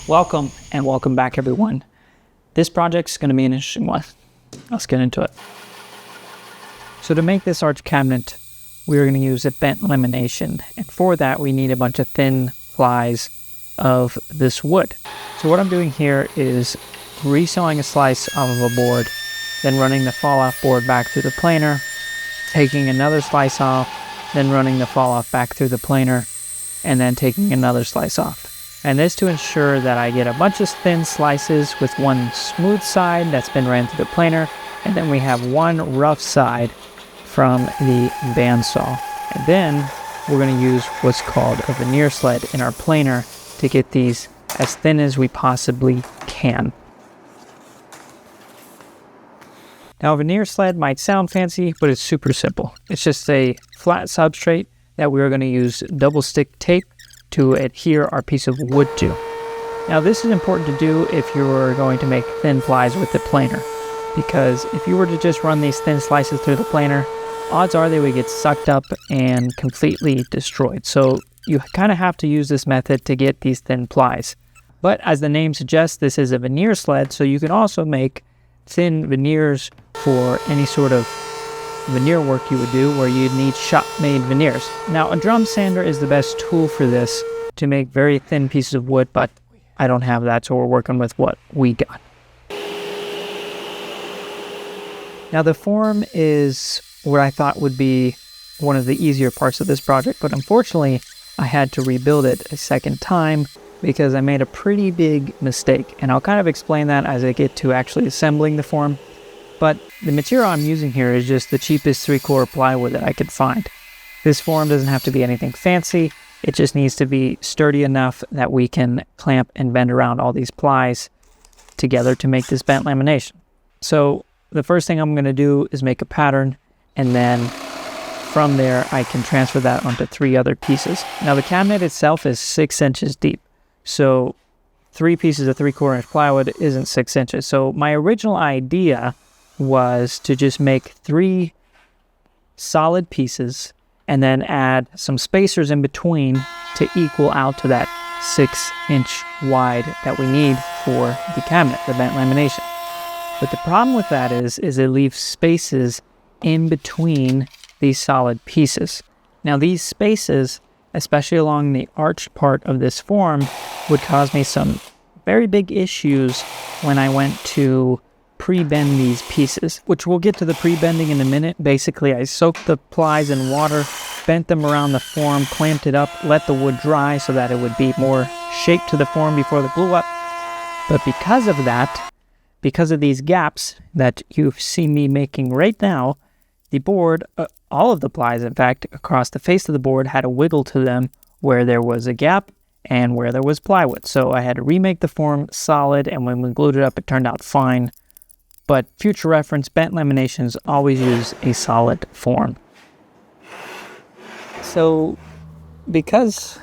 Welcome and welcome back, everyone. This project's going to be an interesting one. Let's get into it. So to make this arch cabinet, we're going to use a bent lamination, and for that we need a bunch of thin plies of this wood. So what I'm doing here is resawing a slice off of a board, then running the fall off board back through the planer, taking another slice off, then running the fall off back through the planer, and then taking another slice off. And this to ensure that I get a bunch of thin slices with one smooth side that's been ran through the planer, and then we have one rough side from the bandsaw. And then we're going to use what's called a veneer sled in our planer to get these as thin as we possibly can. Now a veneer sled might sound fancy, but it's super simple. It's just a flat substrate that we're going to use double stick tape to adhere our piece of wood to. Now this is important to do if you're going to make thin plies with the planer, because if you were to just run these thin slices through the planer, odds are they would get sucked up and completely destroyed. So you kind of have to use this method to get these thin plies. But as the name suggests, this is a veneer sled, so you can also make thin veneers for any sort of veneer work you would do where you'd need shop-made veneers. Now a drum sander is the best tool for this to make very thin pieces of wood, but I don't have that, so we're working with what we got. Now the form is what I thought would be one of the easier parts of this project, but unfortunately I had to rebuild it a second time because I made a pretty big mistake, and I'll kind of explain that as I get to actually assembling the form. But the material I'm using here is just the cheapest 3/4 plywood that I could find. This form doesn't have to be anything fancy. It just needs to be sturdy enough that we can clamp and bend around all these plies together to make this bent lamination. So the first thing I'm going to do is make a pattern, and then from there I can transfer that onto 3 other pieces. Now the cabinet itself is 6 inches deep, so 3 pieces of 3/4 inch plywood isn't 6 inches. So my original idea was to just make 3 solid pieces and then add some spacers in between to equal out to that 6-inch wide that we need for the cabinet, the bent lamination. But the problem with that is it leaves spaces in between these solid pieces. Now these spaces, especially along the arched part of this form, would cause me some very big issues when I went to pre-bend these pieces, which we'll get to the pre-bending in a minute. Basically, I soaked the plies in water, bent them around the form, clamped it up, let the wood dry so that it would be more shaped to the form before the glue up. But because of that, because of these gaps that you see me making right now, the board, all of the plies, in fact, across the face of the board had a wiggle to them where there was a gap and where there was plywood. So I had to remake the form solid, and when we glued it up, it turned out fine. But future reference, bent laminations always use a solid form. So because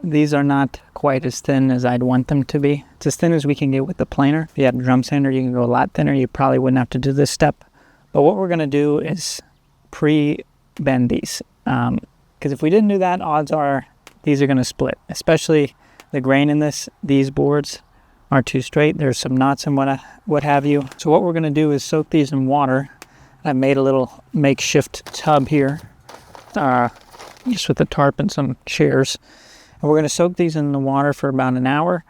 these are not quite as thin as I'd want them to be, it's as thin as we can get with the planer. If you had a drum sander, you can go a lot thinner. You probably wouldn't have to do this step. But what we're going to do is pre-bend these. Because if we didn't do that, odds are these are going to split, especially the grain in these boards are too straight. There's some knots and what have you. So what we're going to do is soak these in water. I made a little makeshift tub here, just with a tarp and some chairs. And we're going to soak these in the water for about an hour,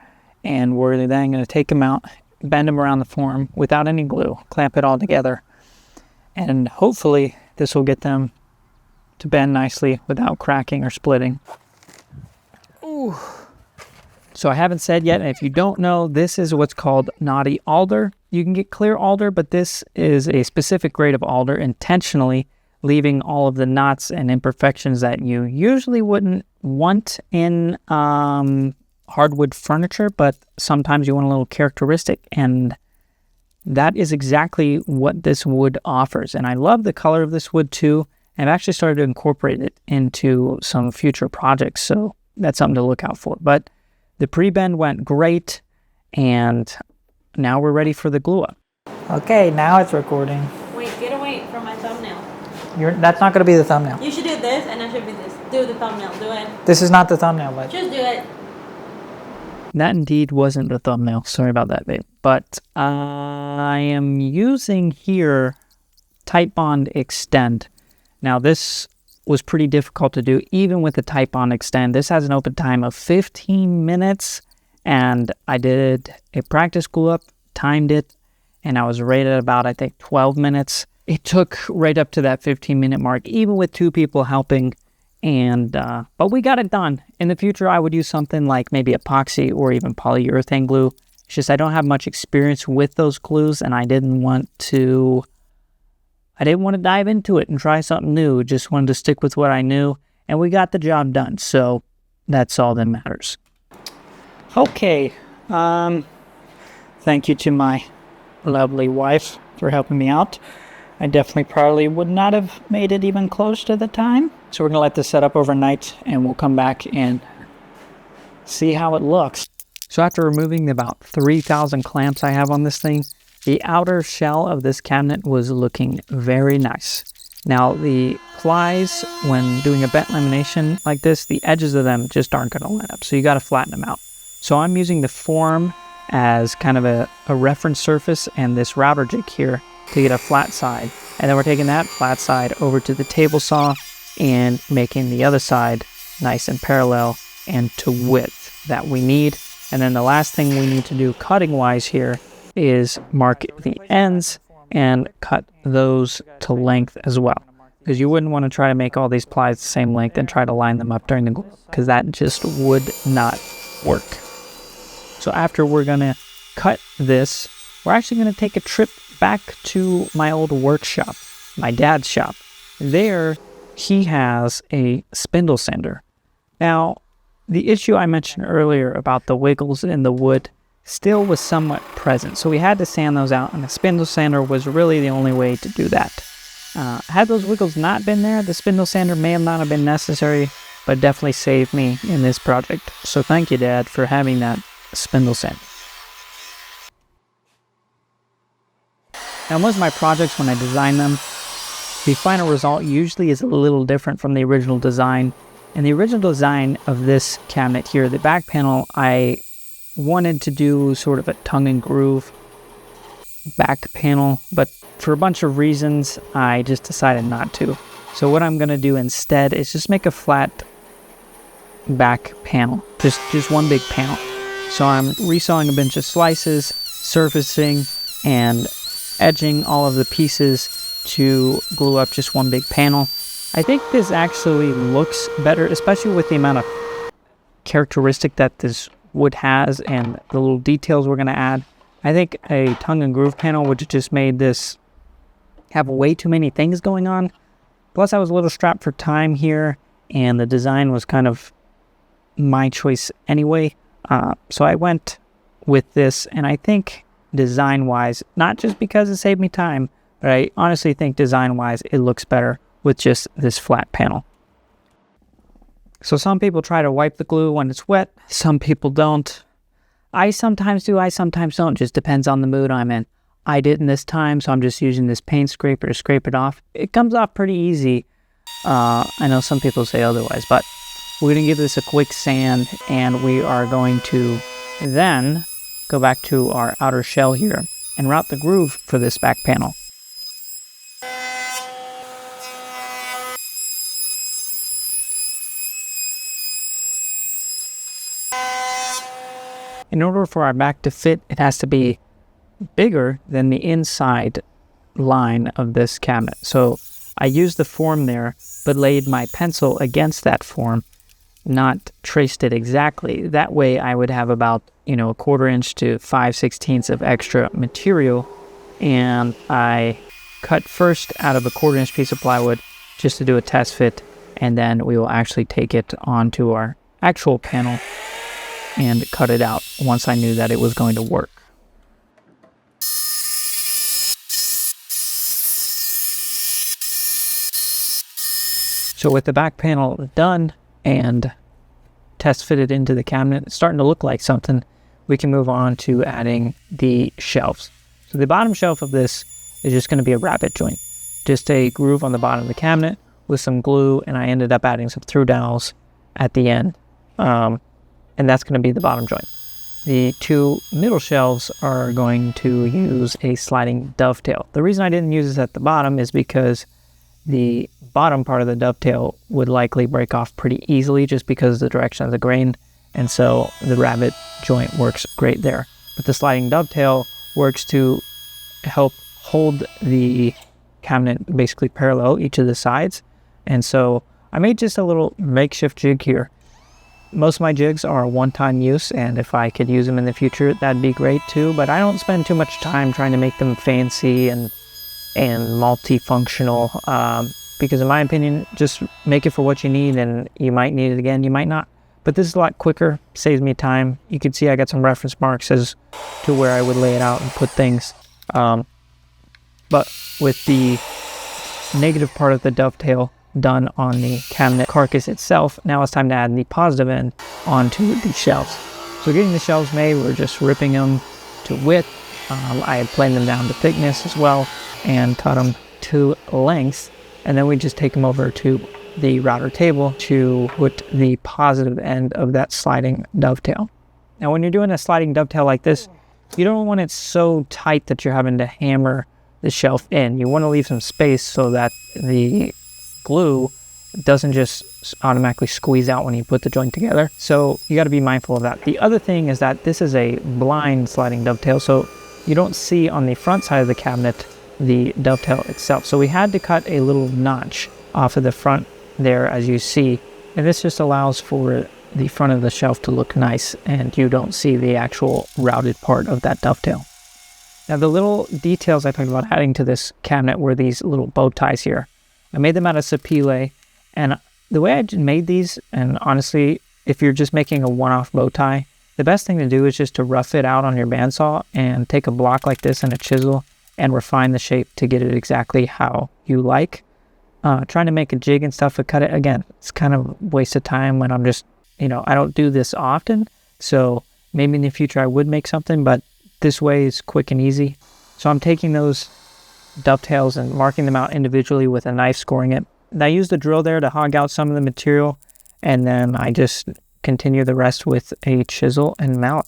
and we're then going to take them out, bend them around the form without any glue, clamp it all together, and hopefully this will get them to bend nicely without cracking or splitting. Ooh. So I haven't said yet, and if you don't know, this is what's called knotty alder. You can get clear alder, but this is a specific grade of alder, intentionally leaving all of the knots and imperfections that you usually wouldn't want in hardwood furniture, but sometimes you want a little characteristic, and that is exactly what this wood offers. And I love the color of this wood too. I've actually started to incorporate it into some future projects, so that's something to look out for. But the pre-bend went great, and now we're ready for the glue up. Okay, now it's recording. Wait, get away from my thumbnail. That's not going to be the thumbnail. You should do this, and I should be this. Do the thumbnail. Do it. This is not the thumbnail, but Just do it. That indeed wasn't the thumbnail. Sorry about that, babe. But I am using here Tight Bond Extend. Now this was pretty difficult to do even with the Tight Bond Extend. This has an open time of 15 minutes and I did a practice glue up, timed it, and I was rated about, I think, 12 minutes. It took right up to that 15-minute mark, even with 2 people helping. And but we got it done. In the future, I would use something like maybe epoxy or even polyurethane glue. It's just I don't have much experience with those glues, and I didn't want to dive into it and try something new. Just wanted to stick with what I knew, and we got the job done. So that's all that matters. Okay. Thank you to my lovely wife for helping me out. I definitely probably would not have made it even close to the time. So we're going to let this set up overnight and we'll come back and see how it looks. So after removing the about 3,000 clamps I have on this thing, the outer shell of this cabinet was looking very nice. Now the Plys, when doing a bent lamination like this, the edges of them just aren't going to line up. So you got to flatten them out. So I'm using the form as kind of a reference surface and this router jig here to get a flat side. And then we're taking that flat side over to the table saw and making the other side nice and parallel and to width that we need. And then the last thing we need to do cutting wise here is mark the ends and cut those to length as well. Because you wouldn't want to try to make all these plies the same length and try to line them up during the glue, because that just would not work. So after we're going to cut this, we're actually going to take a trip back to my old workshop, my dad's shop. There, he has a spindle sander. Now, the issue I mentioned earlier about the wiggles in the wood still was somewhat present, so we had to sand those out, and the spindle sander was really the only way to do that. Had those wiggles not been there, the spindle sander may have not have been necessary, but definitely saved me in this project. So thank you, Dad, for having that spindle sander. Now, most of my projects, when I design them, the final result usually is a little different from the original design. And the original design of this cabinet here, the back panel, I wanted to do sort of a tongue and groove back panel, but for a bunch of reasons, I just decided not to. So what I'm going to do instead is just make a flat back panel, just one big panel. So I'm resawing a bunch of slices, surfacing, and edging all of the pieces to glue up just one big panel. I think this actually looks better, especially with the amount of characteristic that this wood has and the little details we're going to add. I think a tongue and groove panel would have just made this have way too many things going on. Plus I was a little strapped for time here, and the design was kind of my choice anyway. So I went with this, and I think design-wise, not just because it saved me time, but I honestly think design-wise it looks better with just this flat panel. So some people try to wipe the glue when it's wet, some people don't. I sometimes do, I sometimes don't, just depends on the mood I'm in. I didn't this time, so I'm just using this paint scraper to scrape it off. It comes off pretty easy. I know some people say otherwise, but we're going to give this a quick sand, and we are going to then go back to our outer shell here and route the groove for this back panel. In order for our back to fit, it has to be bigger than the inside line of this cabinet. So I used the form there, but laid my pencil against that form, not traced it exactly. That way I would have about, a 1/4 inch to 5/16 of extra material. And I cut first out of a 1/4 inch piece of plywood just to do a test fit. And then we will actually take it onto our actual panel and cut it out once I knew that it was going to work. So with the back panel done and test fitted into the cabinet, it's starting to look like something, we can move on to adding the shelves. So the bottom shelf of this is just going to be a rabbet joint. Just a groove on the bottom of the cabinet with some glue, and I ended up adding some through dowels at the end. And that's going to be the bottom joint. The two middle shelves are going to use a sliding dovetail. The reason I didn't use this at the bottom is because the bottom part of the dovetail would likely break off pretty easily just because of the direction of the grain, and so the rabbet joint works great there. But the sliding dovetail works to help hold the cabinet basically parallel each of the sides, and so I made just a little makeshift jig here. Most of my jigs are one-time use, and if I could use them in the future, that'd be great too, but I don't spend too much time trying to make them fancy and multifunctional, because in my opinion, just make it for what you need, and you might need it again, you might not. But this is a lot quicker, saves me time. You can see I got some reference marks as to where I would lay it out and put things. But with the negative part of the dovetail done on the cabinet carcass itself, now it's time to add the positive end onto the shelves. So getting the shelves made, we're just ripping them to width. I had planed them down to thickness as well and cut them to length, and then we just take them over to the router table to put the positive end of that sliding dovetail. Now when you're doing a sliding dovetail like this, you don't want it so tight that you're having to hammer the shelf in. You want to leave some space so that the glue doesn't just automatically squeeze out when you put the joint together. So you got to be mindful of that. The other thing is that this is a blind sliding dovetail, so you don't see on the front side of the cabinet the dovetail itself. So we had to cut a little notch off of the front there, as you see, and this just allows for the front of the shelf to look nice and you don't see the actual routed part of that dovetail. Now the little details I talked about adding to this cabinet were these little bow ties here. I made them out of sapele, and the way I made these, and honestly, if you're just making a one-off bow tie, the best thing to do is just to rough it out on your bandsaw and take a block like this and a chisel and refine the shape to get it exactly how you like. Trying to make a jig and stuff to cut it, again, it's kind of a waste of time when I'm just, I don't do this often, so maybe in the future I would make something, but this way is quick and easy. So I'm taking those dovetails and marking them out individually with a knife, scoring it. And I use the drill there to hog out some of the material, and then I just continue the rest with a chisel and mallet.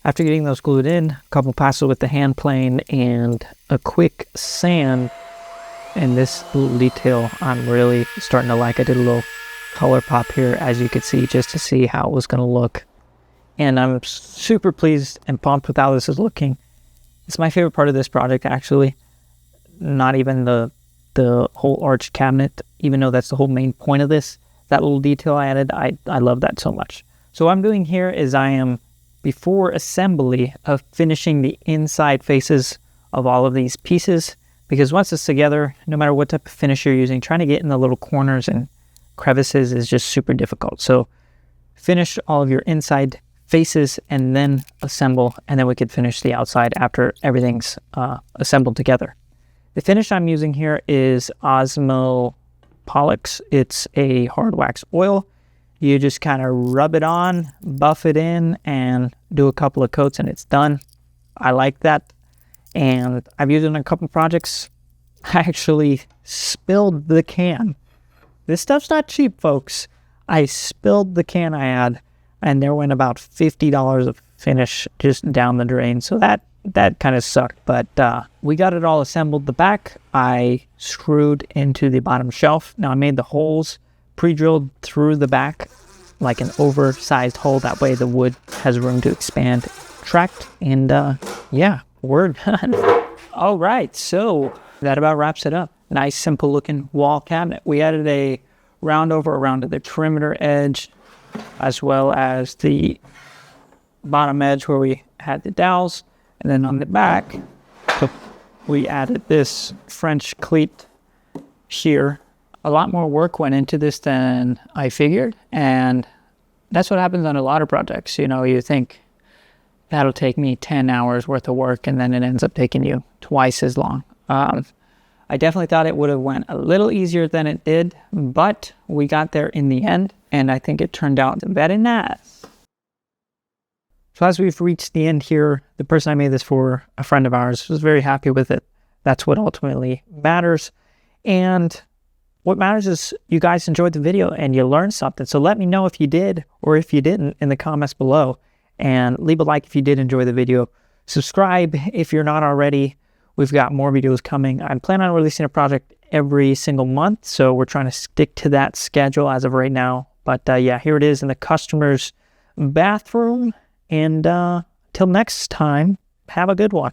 After getting those glued in, a couple passes with the hand plane and a quick sand, and this little detail I'm really starting to like. I did a little color pop here, as you could see, just to see how it was going to look. And I'm super pleased and pumped with how this is looking. It's my favorite part of this project, actually. Not even the whole arch cabinet, even though that's the whole main point of this. That little detail I added, I love that so much. So what I'm doing here is I am, before assembly, of finishing the inside faces of all of these pieces, because once it's together, no matter what type of finish you're using, trying to get in the little corners and crevices is just super difficult. So finish all of your inside faces and then assemble, and then we could finish the outside after everything's assembled together. The finish I'm using here is Osmo Pollux. It's a hard wax oil. You just kind of rub it on, buff it in, and do a couple of coats and it's done. I like that. And I've used it in a couple projects. I actually spilled the can. This stuff's not cheap, folks. I spilled the can I had, and there went about $50 of finish just down the drain. So that kind of sucked, but we got it all assembled. The back I screwed into the bottom shelf. Now I made the holes pre-drilled through the back, like an oversized hole. That way the wood has room to expand, tract, and yeah, we're done. All right, so that about wraps it up. Nice, simple looking wall cabinet. We added a round over around to the perimeter edge, as well as the bottom edge where we had the dowels. And then on the back, we added this French cleat here. A lot more work went into this than I figured, and that's what happens on a lot of projects. You think that'll take me 10 hours worth of work, and then it ends up taking you twice as long. I definitely thought it would have went a little easier than it did, but we got there in the end, and I think it turned out very nice. So as we've reached the end here, the person I made this for, a friend of ours, was very happy with it. That's what ultimately matters. And what matters is you guys enjoyed the video and you learned something. So let me know if you did or if you didn't in the comments below. And leave a like if you did enjoy the video. Subscribe if you're not already. We've got more videos coming. I'm planning on releasing a project every single month, so we're trying to stick to that schedule as of right now. But yeah, here it is in the customer's bathroom. And till next time, have a good one.